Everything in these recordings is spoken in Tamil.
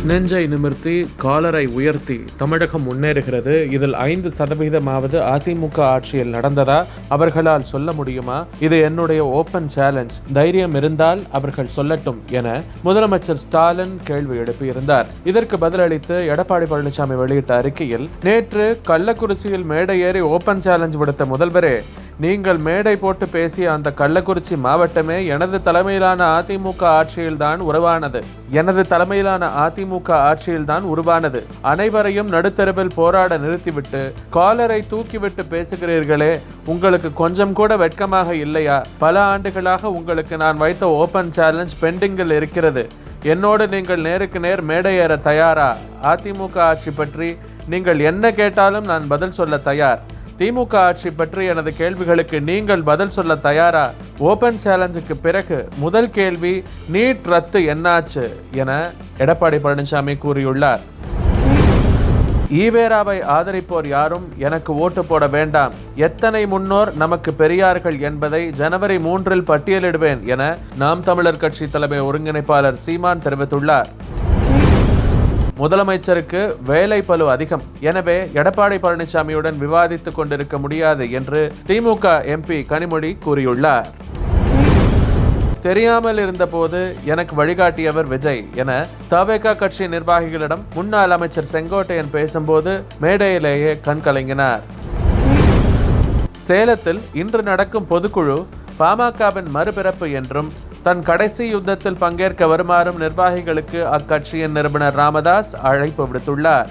நெஞ்சை நிமிர்த்தி காலரை உயர்த்தி தமிழகம் முன்னேறுகிறது. இதில் 5% அதிமுக ஆட்சியில் நடந்ததா அவர்களால் சொல்ல முடியுமா? இது என்னுடைய ஓபன் சேலஞ்ச். தைரியம் இருந்தால் அவர்கள் சொல்லட்டும் என முதலமைச்சர் ஸ்டாலின் கேள்வி எழுப்பியிருந்தார். இதற்கு பதிலளித்து எடப்பாடி பழனிசாமி வெளியிட்ட அறிக்கையில், நேற்று கள்ளக்குறிச்சியில் மேடை ஏறி ஓபன் சேலஞ்ச் விடுத்த முதல்வரே, நீங்கள் மேடை போட்டு பேசிய அந்த கள்ளக்குறிச்சி மாவட்டமே எனது தலைமையிலான அதிமுக ஆட்சியில்தான் உருவானது. அனைவரையும் நடுத்தருவில் போராட நிறுத்திவிட்டு காலரை தூக்கிவிட்டு பேசுகிறீர்களே, உங்களுக்கு கொஞ்சம் கூட வெட்கமாக இல்லையா? பல ஆண்டுகளாக உங்களுக்கு நான் வைத்த ஓபன் சேலஞ்ச் பெண்டிங்கில் இருக்கிறது. என்னோடு நீங்கள் நேருக்கு நேர் மேடை ஏற தயாரா? அதிமுக ஆட்சி பற்றி நீங்கள் என்ன கேட்டாலும் நான் பதில் சொல்ல தயார். திமுக ஆட்சி பற்றி எனது கேள்விகளுக்கு நீங்கள் பதில் சொல்ல தயாரா? ஓபன் சேலஞ்சுக்கு பிறகு முதல் கேள்வி, நீட் ரத்து என்னாச்சு என எடப்பாடி பழனிசாமி கூறியுள்ளார். ஈவேராவை ஆதரிப்போர் யாரும் எனக்கு ஓட்டு போட வேண்டாம். எத்தனை முன்னோர் நமக்கு பெரியார்கள் என்பதை ஜனவரி 3 பட்டியலிடுவேன் என நாம் தமிழர் கட்சி தலைமை ஒருங்கிணைப்பாளர் சீமான் தெரிவித்துள்ளார். முதலமைச்சருக்கு வேலை பளு அதிகம், எனவே எடப்பாடி பழனிசாமியுடன் விவாதித்துக் கொண்டிருக்க முடியாது என்று திமுக எம்பி கனிமொழி கூறியுள்ளார். தெரியாமல் இருந்தபோது எனக்கு வழிகாட்டியவர் விஜய் என தவேகா கட்சி நிர்வாகிகளிடம் முன்னாள் அமைச்சர் செங்கோட்டையன் பேசும்போது மேடையிலேயே கண்கலங்கினார். சேலத்தில் இன்று நடக்கும் பொதுக்குழு பாமகவின் மறுபிறப்பு என்றும் தன் கடைசி யுத்தத்தில் பங்கேற்க வருமாறும் நிர்வாகிகளுக்கு அக்கட்சியின் நிறுவனர் ராமதாஸ் அழைப்பு விடுத்துள்ளார்.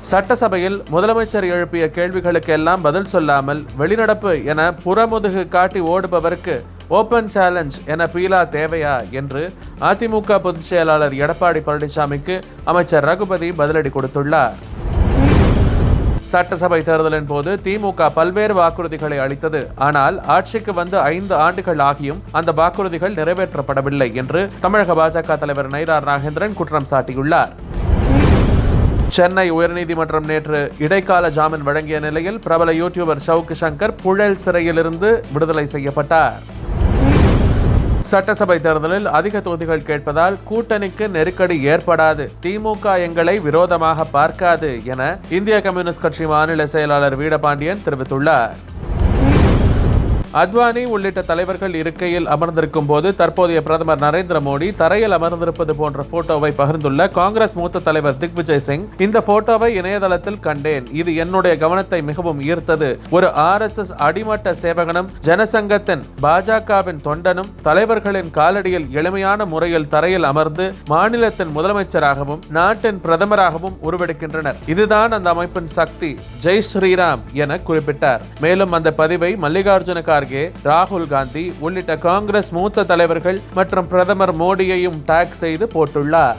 சட்டசபையில் முதலமைச்சர் எழுப்பிய கேள்விகளுக்கு எல்லாம் பதில் சொல்லாமல் வெளிநடப்பு என புறமுதுகு காட்டி ஓடுபவருக்கு ஓபன் சேலஞ்ச் என பீலா தேவையா என்று அதிமுக பொதுச் செயலாளர் எடப்பாடி பழனிசாமிக்கு அமைச்சர் ரகுபதி பதிலடி கொடுத்துள்ளார். சட்டசபை தேர்தலின் போது திமுக பல்வேறு வாக்குறுதிகளை அளித்தது. ஆனால் ஆட்சிக்கு வந்து 5 ஆண்டுகள் ஆகியும் அந்த வாக்குறுதிகள் நிறைவேற்றப்படவில்லை என்று தமிழக பாஜக தலைவர் நயினார் நாகேந்திரன் குற்றம் சாட்டியுள்ளார். சென்னை உயர்நீதிமன்றம் நேற்று இடைக்கால ஜாமீன் வழங்கிய நிலையில் பிரபல யூடியூபர் சவுக்கு சங்கர் புழல் சிறையிலிருந்து விடுதலை செய்யப்பட்டார். சட்டசபை தேர்தலில் அதிக தொகுதிகள் கேட்பதால் கூட்டணிக்கு நெருக்கடி ஏற்படாது, திமுக எங்களை விரோதமாக பார்க்காது என இந்திய கம்யூனிஸ்ட் கட்சி மாநில செயலாளர் வீடபாண்டியன் தெரிவித்துள்ளார். அத்வானி உள்ளிட்ட தலைவர்கள் இருக்கையில் அமர்ந்திருக்கும் போது தற்போதைய பிரதமர் நரேந்திர மோடி தரையில் அமர்ந்திருப்பது போன்ற போட்டோவை பகிர்ந்துள்ள காங்கிரஸ் மூத்த தலைவர் திக்விஜய் சிங், இந்த போட்டோவை இணையதளத்தில் கண்டேன். இது என்னுடைய கவனத்தை மிகவும் ஈர்த்தது. ஒரு RSS அடிமட்ட சேவகனும் ஜனசங்கத்தின் பாஜகவின் தொண்டனும் தலைவர்களின் காலடியில் எளிமையான முறையில் தரையில் அமர்ந்து மாநிலத்தின் முதலமைச்சராகவும் நாட்டின் பிரதமராகவும் உருவெடுக்கின்றனர். இதுதான் அந்த அமைப்பின் சக்தி. ஜெய் ஸ்ரீராம் என குறிப்பிட்டார். மேலும் அந்த பதிவை மல்லிகார்ஜுன ராகுல் காந்தி உள்ளிட்ட காங்கிரஸ் மூத்த தலைவர்கள் மற்றும் பிரதமர் மோடியையும் டாக் செய்து போட்டுள்ளார்.